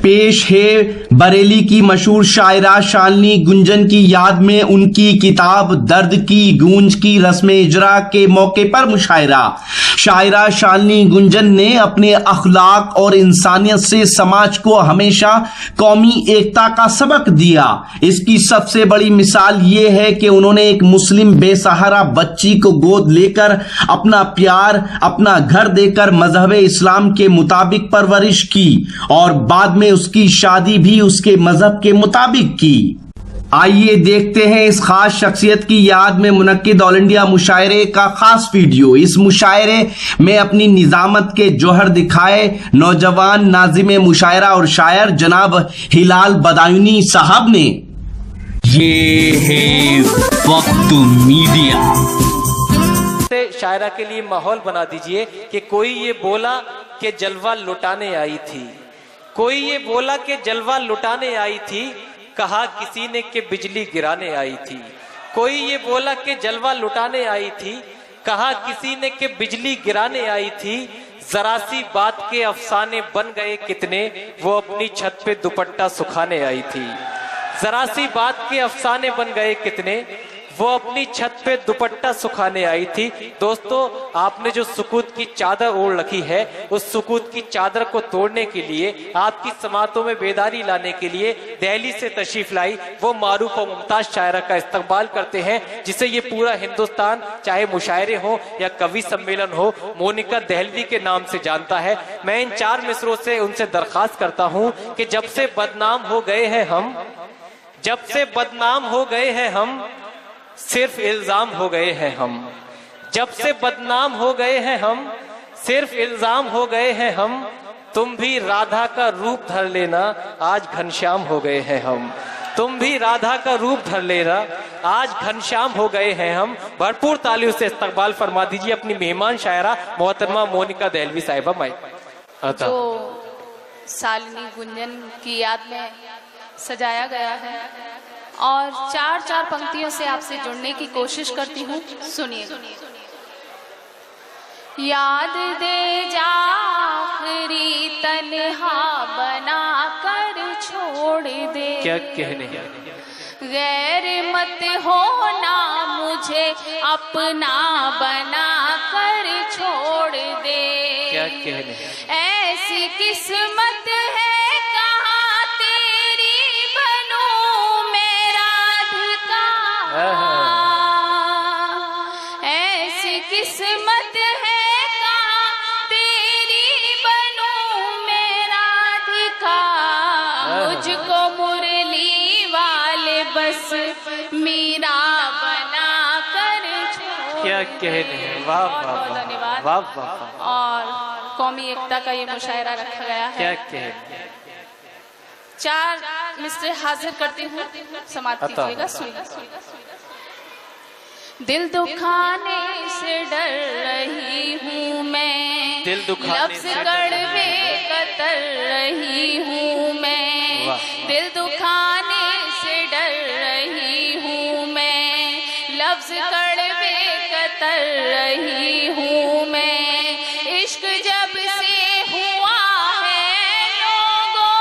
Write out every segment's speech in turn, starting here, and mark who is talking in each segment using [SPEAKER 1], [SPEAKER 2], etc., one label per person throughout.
[SPEAKER 1] पेश है बरेली की मशहूर शायरा शालिनी गुंजन की याद में उनकी किताब दर्द की गूंज की रस्म इजरा के मौके पर मुशायरा। शायरा शालिनी गुंजन ने अपने अखलाक और इंसानियत से समाज को हमेशा कौमी एकता का सबक दिया। इसकी सबसे बड़ी मिसाल ये है कि उन्होंने एक मुस्लिम बेसहारा बच्ची को गोद लेकर अपना प्यार, अपना घर देकर मजहब इस्लाम के मुताबिक परवरिश की और बाद में उसकी शादी भी उसके मजहब के मुताबिक की। आइए देखते हैं इस खास शख्सियत की याद में मुनक्किद ऑल इंडिया मुशायरे का खास वीडियो। इस मुशायरे में अपनी निजामत के जौहर दिखाए नौजवान नाजिम मुशायरा और शायर जनाब हिलाल बदायूनी साहब ने।
[SPEAKER 2] ये है वक्त मीडिया।
[SPEAKER 3] शायरा के लिए माहौल बना दीजिए कि कोई ये बोला कि जलवा लुटाने आई थी, कोई ये बोला कि जलवा लुटाने आई थी, कहा किसी ने कि बिजली गिराने आई थी। कोई ये बोला कि जलवा लुटाने आई थी, कहा किसी ने कि बिजली गिराने आई थी। जरा सी बात के अफसाने बन गए कितने, वो अपनी छत पे दुपट्टा सुखाने आई थी। जरा सी बात के अफसाने बन गए कितने, वो अपनी छत पे दुपट्टा सुखाने आई थी। दोस्तों, आपने जो सुकूत की चादर ओढ़ रखी है, उस सुकूत की चादर को तोड़ने के लिए, आपकी समातों में बेदारी लाने के लिए दिल्ली से तशरीफ लाई वो मारूफ और मुमताज शायरा का इस्तकबाल करते हैं, जिसे ये पूरा हिंदुस्तान, चाहे मुशायरे हो या कवि सम्मेलन हो, मोनिका दहलवी के नाम से जानता है। मैं इन 4 मिसरों से उनसे दरखास्त करता हूँ कि जब से बदनाम हो गए हैं हम, जब से बदनाम हो गए हैं हम, सिर्फ इल्जाम हो गए हैं हम। जब से बदनाम हो गए हैं हम, सिर्फ इल्जाम हो गए हैं हम। तुम भी राधा का रूप धर लेना, आज घनश्याम हो गए हैं हम। तुम भी राधा का रूप धर लेना, आज घनश्याम हो गए हैं हम। भरपूर तालियों से इस्तकबाल फरमा दीजिए अपनी मेहमान शायरा मोहतरमा मोनिका दहलवी साहिबा। माइक
[SPEAKER 4] जो शालिनी गुंजन की याद में सजाया गया है और 4 पंक्तियों से आपसे जुड़ने की कोशिश करती हूँ। सुनिए। याद दे जा आखिरी तन्हा बना कर छोड़ दे,
[SPEAKER 3] क्या कहने हैं?
[SPEAKER 4] गैर मत होना मुझे अपना बना कर छोड़ दे।
[SPEAKER 3] क्या कहने हैं?
[SPEAKER 4] ऐसी किस्मत है ऐसी किस्मत है कहाँ तेरी बनूं मैं राधिका, मुझको मुरली वाले बस मीरा बना कर छोड़।
[SPEAKER 3] क्या कहने हैं? वाह वाह
[SPEAKER 4] धन्यवाद।
[SPEAKER 3] वाह वाह।
[SPEAKER 4] और कौमी एकता का ये मुशायरा रखा गया है।
[SPEAKER 3] क्या कहने?
[SPEAKER 4] 4 मिसरे हाजिर करती हूँ, समाप्त कीजिएगा। सुनिए। दिल दुखाने से डर रही हूँ मैं,
[SPEAKER 3] दिल दुखाने
[SPEAKER 4] लफ्ज़ कड़वे कतर रही हूँ मैं। दिल दुखाने से डर रही हूँ मैं, लफ्ज़ कड़वे कतर रही हूँ मैं। इश्क जब से हुआ है लोगों,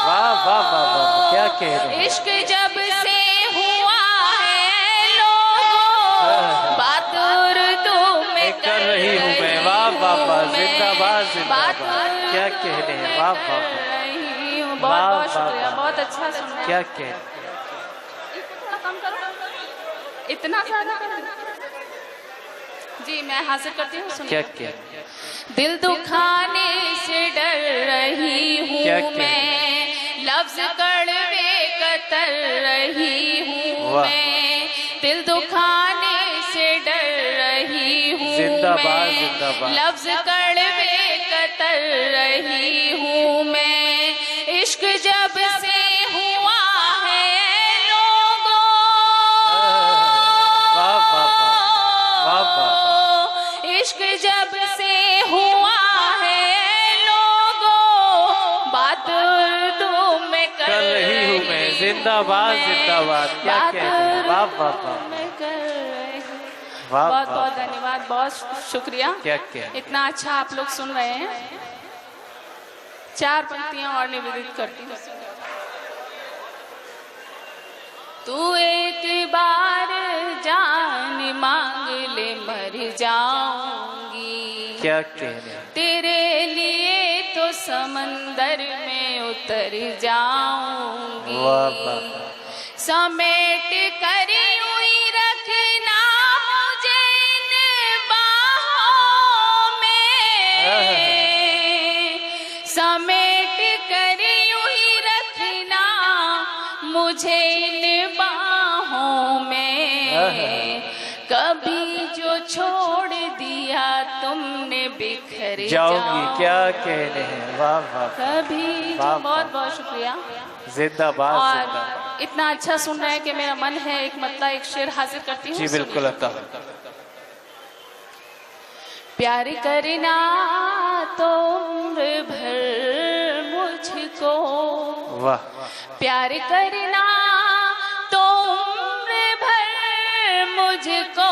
[SPEAKER 3] वाह वाह वाह, क्या कह रहे हैं?
[SPEAKER 4] इश्क जब से हुआ है लोगों, बात उर्दू में
[SPEAKER 3] कर रही हूँ मैं। वाह वाह वाह, जिंदाबाद जिंदाबाद। क्या कहने हैं? वाह वाह।
[SPEAKER 4] बहुत बहुत शुक्रिया, बहुत अच्छा सुना।
[SPEAKER 3] क्या कह?
[SPEAKER 4] थोड़ा कम करो, इतना ज्यादा जी। मैं हाजिर करती हूँ।
[SPEAKER 3] क्या कह?
[SPEAKER 4] दिल दुखाने से डर रही हूँ मैं, लफ्ज़ कड़वे कतर रही हूँ मैं। दिल दुखाने से डर रही हूँ मैं, लफ्ज़ कड़वे कतर रही हूँ मैं। इश्क जब से हुआ है लोगों, इश्क जब से हुआ है लोगों, बात उर्दू में कर रही हूँ मैं।
[SPEAKER 3] जिंदाबाद जिंदाबाद। क्या कहते हैं? वाह वाह वाह।
[SPEAKER 4] बहुत बहुत धन्यवाद, बहुत शुक्रिया।
[SPEAKER 3] क्या क्या?
[SPEAKER 4] इतना अच्छा आप लोग सुन रहे हैं। 4 पंक्तियां और निवेदित करती हूँ। तू एक बार जान मांग ले मर जाऊंगी,
[SPEAKER 3] क्या कहने,
[SPEAKER 4] तेरे लिए तो समंदर में उतर जाऊंगी।
[SPEAKER 3] वाह वाह,
[SPEAKER 4] समेट कर यूं ही रखना मुझे इन बाहों में, समेट कर यूं ही रखना मुझे इन बाहों में। कभी जो छोड़ दिया तुमने बिखर
[SPEAKER 3] जाऊंगी, क्या कहने हैं, वाह वाह,
[SPEAKER 4] कभी
[SPEAKER 3] वाह,
[SPEAKER 4] बहुत बहुत शुक्रिया।
[SPEAKER 3] जिंदाबाद
[SPEAKER 4] और
[SPEAKER 3] जिंदाबाद।
[SPEAKER 4] इतना अच्छा सुन रहा है कि मेरा मन है एक मतलब एक शेर हाजिर करती हूँ।
[SPEAKER 3] जी बिल्कुल अता।
[SPEAKER 4] प्यार करना तो उम्र भर मुझको,
[SPEAKER 3] वाह,
[SPEAKER 4] प्यार करना तो उम्र भर मुझको,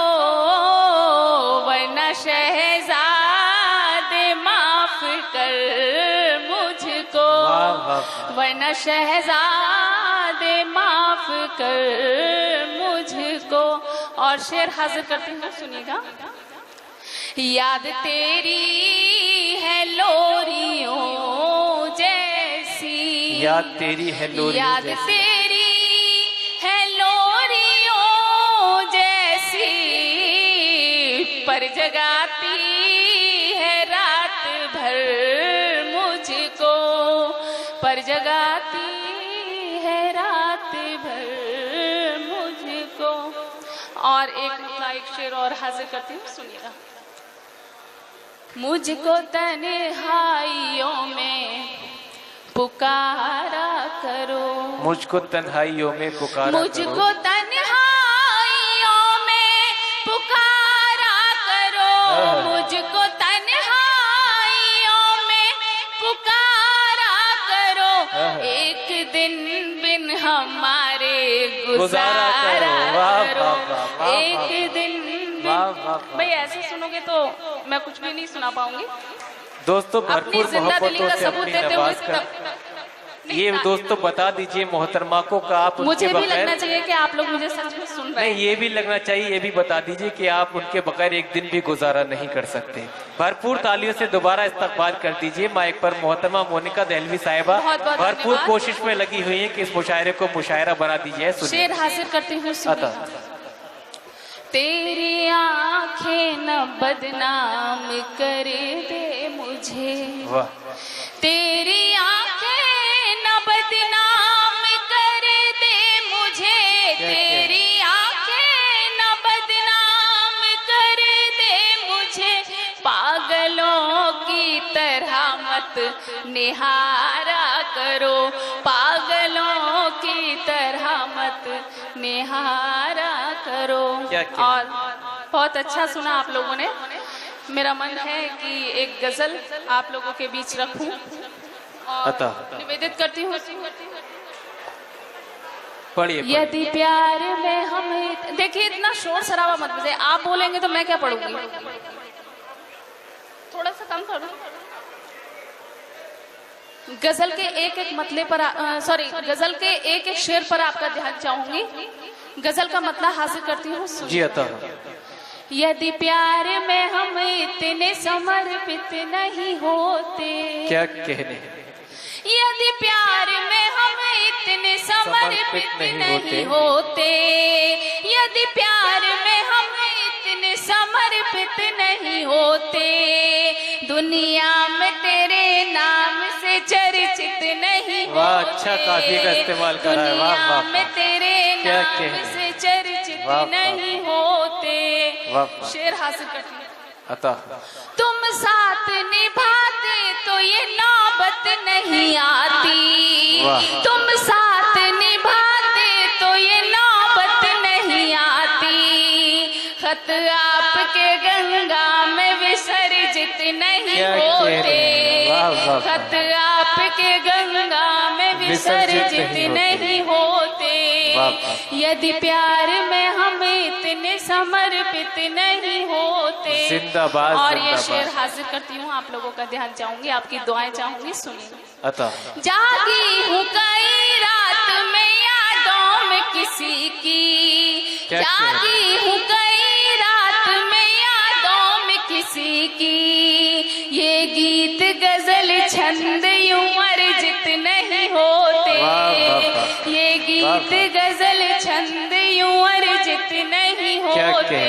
[SPEAKER 4] वरना शहजादे माफ कर मुझको,
[SPEAKER 3] वाह वाह,
[SPEAKER 4] वरना शहजादे माफ कर मुझको। और शेर हाजिर करती हूँ, सुनिएगा। याद तेरी है लोरियों जैसी,
[SPEAKER 3] याद तेरी है लोरियों
[SPEAKER 4] याद
[SPEAKER 3] जैसी,
[SPEAKER 4] तेरी है लोरियों जैसी, पर जगाती है रात भर मुझको, पर जगाती है रात भर मुझको। और एक शेर और हाजिर करती हूँ, सुनिएगा। मुझको तन्हाइयों में पुकारा करो,
[SPEAKER 3] मुझको तन्हाइयों में पुकारा
[SPEAKER 4] मुझको
[SPEAKER 3] करो,
[SPEAKER 4] तन्हाइयों में पुकारा करो, मुझको तन्हाइयों में पुकारा करो। एक दिन बिन हमारे गुजारा
[SPEAKER 3] करो। वाह,
[SPEAKER 4] करो,
[SPEAKER 3] वाह, वाह, वाह,
[SPEAKER 4] एक दिन
[SPEAKER 3] वाह, वाह, वाह।
[SPEAKER 4] भाई ऐसे सुनोगे तो मैं कुछ भी नहीं सुना पाऊंगी।
[SPEAKER 3] दोस्तों
[SPEAKER 4] अपनी
[SPEAKER 3] भरपूर
[SPEAKER 4] जिंदा दिली
[SPEAKER 3] मोहब्बतों
[SPEAKER 4] का
[SPEAKER 3] से
[SPEAKER 4] सबूत
[SPEAKER 3] अपनी
[SPEAKER 4] देते हुए
[SPEAKER 3] नवाज कर। ये दोस्तों बता दीजिए मोहतरमा को का आप
[SPEAKER 4] मुझे
[SPEAKER 3] उनके
[SPEAKER 4] भी लगना
[SPEAKER 3] बगैर,
[SPEAKER 4] चाहिए कि आप लोग मुझे सच में सुन रहे
[SPEAKER 3] नहीं
[SPEAKER 4] हैं।
[SPEAKER 3] ये भी लगना चाहिए, ये भी बता दीजिए कि आप उनके बगैर एक दिन भी गुजारा नहीं कर सकते। भरपूर तालियों से दोबारा इस्तकबाल कर दीजिए माइक पर मोहतरमा मोनिका दहलवी साहिबा
[SPEAKER 4] बहुत बहुत
[SPEAKER 3] भरपूर
[SPEAKER 4] धन्यवाद।
[SPEAKER 3] कोशिश में लगी हुई है कि इस मुशायरे को मुशायरा बना दीजिए। सुनिए।
[SPEAKER 4] शेर हासिल करती हूँ,
[SPEAKER 3] अता।
[SPEAKER 4] तेरी आंखें न बदनाम कर दे मुझे,
[SPEAKER 3] वाह,
[SPEAKER 4] तेरी आंखें न बदनाम कर दे मुझे, तेरी आंखें न बदनाम कर दे मुझे, पागलों की तरह मत निहारा करो, पागलों की तरह मत निहारा करो।
[SPEAKER 3] क्या?
[SPEAKER 4] और बहुत अच्छा सुना आप लोगों ने। मेरा मन है कि एक गजल आप लोगों के बीच रखूं और
[SPEAKER 3] अता।
[SPEAKER 4] निवेदित करती हूँ।
[SPEAKER 3] पढ़िए।
[SPEAKER 4] यदि प्यार में हम, देखिए इतना शोर शराबा मत बजाइए, आप बोलेंगे तो मैं क्या पढ़ूंगी, थोड़ा सा कम करो। गजल के एक एक मतले पर गजल के एक एक शेर पर आपका ध्यान चाहूंगी। गजल का मतलब हासिल करती हूँ।
[SPEAKER 3] जी अता।
[SPEAKER 4] यदि प्यार में हम इतने समर्पित नहीं होते,
[SPEAKER 3] क्या कहने,
[SPEAKER 4] यदि प्यार में हम इतने समर्पित नहीं होते, यदि प्यार में हम इतने समर्पित नहीं होते, दुनिया में तेरे नाम से चर्चित नहीं होते।
[SPEAKER 3] वाह, अच्छा काफी का इस्तेमाल कर रहा है। वाह
[SPEAKER 4] दुनिया
[SPEAKER 3] वाह,
[SPEAKER 4] में तेरे
[SPEAKER 3] क्या
[SPEAKER 4] नाम
[SPEAKER 3] कहने।
[SPEAKER 4] से चर्चित
[SPEAKER 3] वाह, वाह।
[SPEAKER 4] नहीं होते।
[SPEAKER 3] वाह, वाह।
[SPEAKER 4] शेर हासिल करती हूँ।
[SPEAKER 3] अता।
[SPEAKER 4] तुम साथ निभाते तो ये नौबत नहीं आती,
[SPEAKER 3] वाह।
[SPEAKER 4] तुम साथ निभाते तो ये नौबत नहीं आती, खत आपके गंगा में विसर्जित नहीं
[SPEAKER 3] क्या कह रहे
[SPEAKER 4] होते,
[SPEAKER 3] हैं? वाह, वाह, वाह।
[SPEAKER 4] खत आपके गंगा में विसर्जित नहीं होते। यदि प्यार में हम इतने समर्पित नहीं होते।
[SPEAKER 3] जिंदाबाद,
[SPEAKER 4] और ये
[SPEAKER 3] जिंदाबाद।
[SPEAKER 4] शेर हाजिर करती हूँ, आप लोगों का ध्यान चाहूंगी, आपकी दुआएं चाहूंगी, सुनिए।
[SPEAKER 3] अता
[SPEAKER 4] जागी हूँ कई रात में यादों में किसी की,
[SPEAKER 3] क्या
[SPEAKER 4] जागी हूँ कई रात में यादों में किसी की। ये गीत गजल छंद यूं अर्जित नहीं होते। ये गीत गजल छंद यूं अर्जित नहीं होते।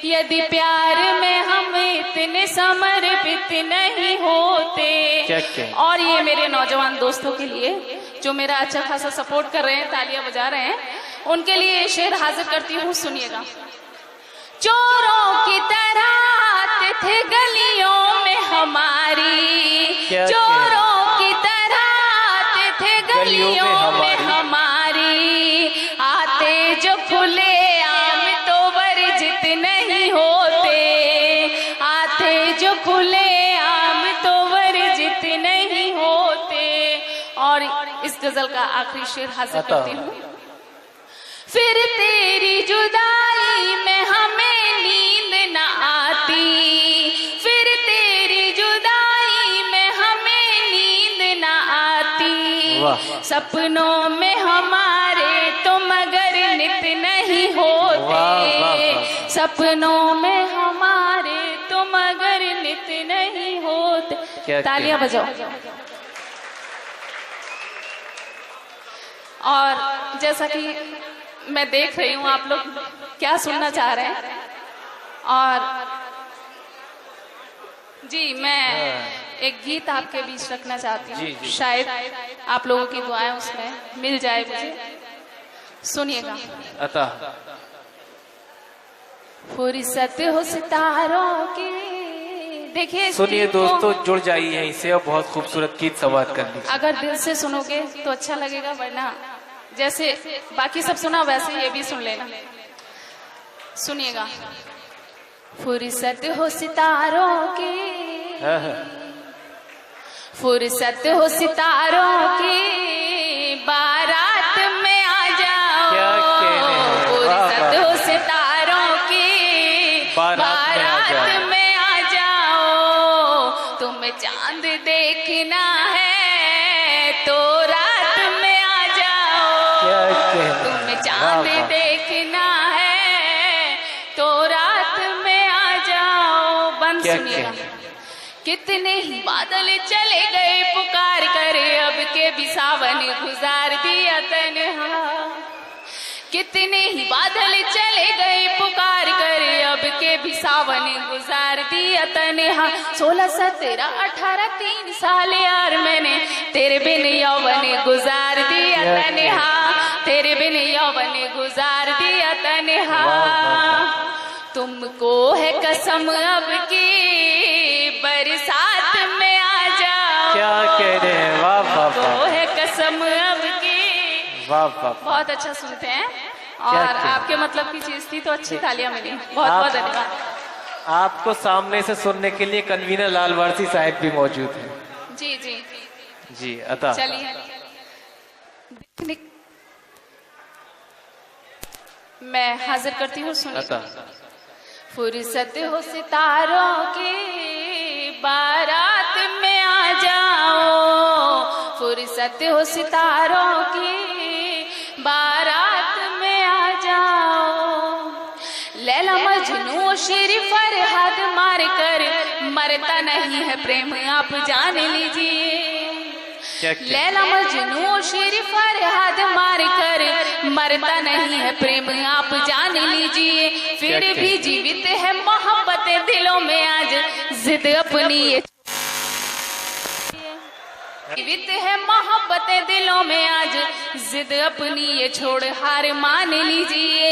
[SPEAKER 4] यदि प्यार में हम इतने समर्पित नहीं होते। और ये मेरे नौजवान दोस्तों के लिए जो मेरा अच्छा खासा सपोर्ट कर रहे हैं, तालियां बजा रहे हैं, उनके लिए ये शेर हाजिर करती हूँ, सुनिएगा। चोरों की तरह आते थे गलियों में हमारी, चोरों की तरह आते थे गलियों में हमारी। आते जो खुले आम तो वर्जित नहीं होते। आते जो खुले आम तो वर्जित नहीं होते। और इस गजल का आखिरी शेर हाजिर करती हूँ। फिर तेरी जुदाई में हमें नींद न आती। फिर तेरी जुदाई में हमें नींद न आती। सपनों में हमारे तो मगर नित नहीं होते। सपनों में हमारे तो मगर नित नहीं होते। तालियां बजाओ। और जैसा कि मैं देख रही हूँ आप लोग क्या सुनना चाह रहे हैं, और जी मैं एक गीत आपके बीच रखना चाहती हूँ। शायद आप लोगों की दुआएं उसमें मिल जाए मुझे। सुनिएगा।
[SPEAKER 3] अता
[SPEAKER 4] फुर्सत हो सितारों की। देखिए,
[SPEAKER 3] सुनिए दोस्तों, जुड़ जाइए यहीं से और बहुत खूबसूरत गीत समाप्त कर लीजिए।
[SPEAKER 4] अगर दिल से सुनोगे तो अच्छा लगेगा, वरना जैसे बाकी सब सुना वैसे ये भी सुन लेना। सुनिएगा। फुर्सत हो सितारों की, फुर्सत हो सितारों की, बारात में आ जाओ। फुर्सत हो सितारों की, बारात में आ जाओ। तुम्हें चांद देखना है तो रात में आ जाओ। तुम्हें चांद देखना है तो रात में आ जाओ। बंद सुनिएगा। कितने ही बादल चले गए पुकार करे, अब के भी सावन गुजार दिया तन्हा। कितने ही बादल चले गए पुकार करे, अब के भी सावन गुजार दिया तन्हा। 16, 17, 18, 3 साल यार मैंने तेरे बिन यौवन गुजार दिया तन्हा। तेरे बिन यौवन गुजार दिया तन्हा। तुमको है कसम अब की बरसात में आ जाओ।
[SPEAKER 3] क्या कह रहे हैं, वाह वाह वाह।
[SPEAKER 4] तुमको है कसम अब की।
[SPEAKER 3] वाह वाह।
[SPEAKER 4] बहुत अच्छा सुनते हैं, और आपके मतलब की चीज थी तो अच्छी तालियां मिली। बहुत बहुत धन्यवाद।
[SPEAKER 3] आपको सामने से सुनने के लिए कन्वीनर लाल वारसी साहब भी मौजूद हैं।
[SPEAKER 4] जी जी
[SPEAKER 3] जी अता
[SPEAKER 4] चलिए। मैं हाजिर करती हूँ, सुनिए। फुर्सत हो सितारों की, बारात में आ जाओ। फुर्सत हो सितारों की, बारात में आ जाओ। लैला मजनू शेर फरहाद मार कर मरता नहीं है प्रेम, आप जान लीजिए। लैला मजनू शेर फरहाद मार कर मरता नहीं है प्रेम, आप जान लीजिए। फिर भी जीवित है मोहब्बत दिलों में, आज जिद अपनी जीवित है मोहब्बत दिलों में, आज जिद अपनी ये छोड़ हार मान लीजिए।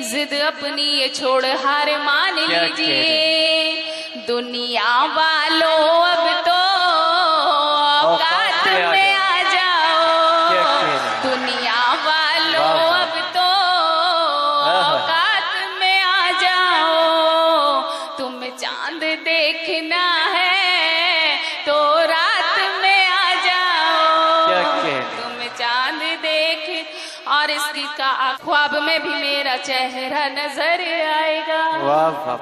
[SPEAKER 4] जिद अपनी ये छोड़ हार मान लीजिए। दुनिया वालों अब तो औकात में आ जाओ। दुनिया वालों अब तो औकात में आ जाओ। तुम्हें चांद देखना है तो रात में आ जाओ। तुम्हें चांद देख। और इस का ख्वाब में भी मेरा चेहरा नजर आएगा।
[SPEAKER 3] वाह वाह।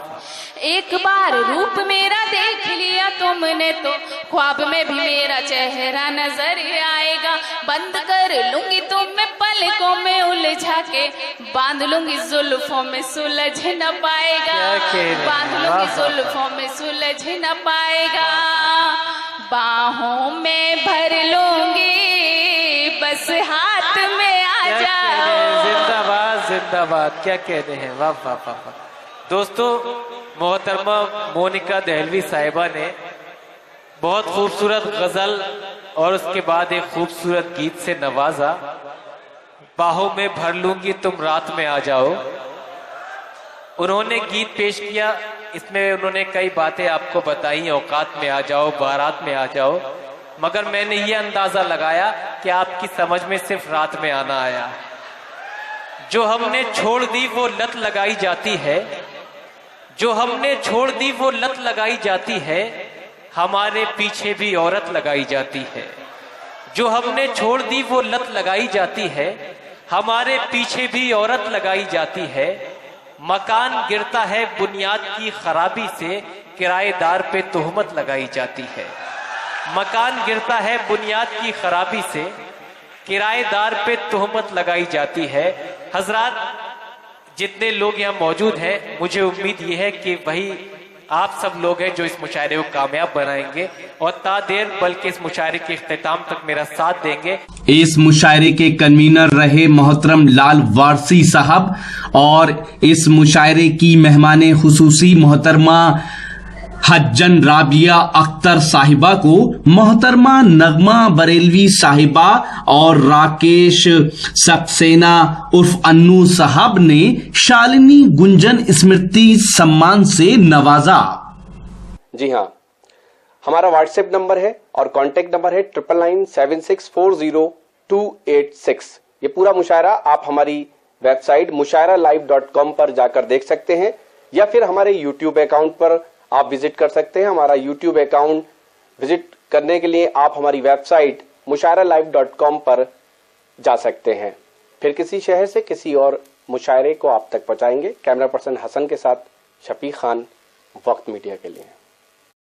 [SPEAKER 4] एक बार रूप मेरा देख लिया तुमने तो ख्वाब में भी मेरा चेहरा नजर आएगा। बंद कर लूंगी तुम्हें पलकों में उलझा के, बांध लूंगी जुल्फों में सुलझ न पाएगा, बांध लूंगी जुल्फों में सुलझ न पाएगा। बाहों में भर लूंगी बस हाथ में आ जाओ।
[SPEAKER 3] जिंदाबाद जिंदाबाद, क्या कहते हैं, वाह वाह वाह वाह। दोस्तों, मोहतरमा मोनिका दहलवी साहिबा ने बहुत खूबसूरत गजल और उसके बाद एक खूबसूरत गीत से नवाजा। बाहों में भर लूंगी तुम रात में आ जाओ। उन्होंने गीत पेश किया, इसमें उन्होंने कई बातें आपको बताई, औकात में आ जाओ, बारात में आ जाओ, मगर मैंने ये अंदाजा लगाया कि आपकी समझ में सिर्फ रात में आना आया। जो हमने छोड़ दी वो लत लगाई जाती है, जो हमने छोड़ दी वो लत लगाई जाती है, हमारे पीछे भी औरत लगाई जाती है। जो हमने छोड़ दी वो लत लगाई जाती है, हमारे पीछे भी औरत लगाई जाती है। मकान गिरता है बुनियाद की खराबी से, किराएदार पे तोहमत लगाई जाती है। मकान गिरता है बुनियाद की खराबी से, किराएदार पे तोहमत लगाई जाती है। हजरात, जितने लोग यहाँ मौजूद हैं, मुझे उम्मीद ये है कि वही आप सब लोग हैं जो इस मुशायरे को कामयाब बनाएंगे और तादेर बल्कि इस मुशायरे के इख्तिताम तक मेरा साथ देंगे।
[SPEAKER 1] इस मुशायरे के कन्वीनर रहे मोहतरम लाल वारसी साहब और इस मुशायरे की मेहमाने खुसूसी मोहतरमा हज्जन राबिया अख्तर साहिबा को मोहतरमा नगमा बरेलवी साहिबा और राकेश सक्सेना उर्फ अन्नू साहब ने शालिनी गुंजन स्मृति सम्मान से नवाजा।
[SPEAKER 5] जी हाँ, हमारा व्हाट्सएप नंबर है और कांटेक्ट नंबर है 9997640286। ये पूरा मुशायरा आप हमारी वेबसाइट mushairalive.com पर जाकर देख सकते हैं या फिर हमारे यूट्यूब अकाउंट पर आप विजिट कर सकते हैं। हमारा यूट्यूब अकाउंट विजिट करने के लिए आप हमारी वेबसाइट mushairalive.com पर जा सकते हैं। फिर किसी शहर से किसी और मुशायरे को आप तक पहुंचाएंगे। कैमरा पर्सन हसन के साथ शफीक खान, वक्त मीडिया के लिए।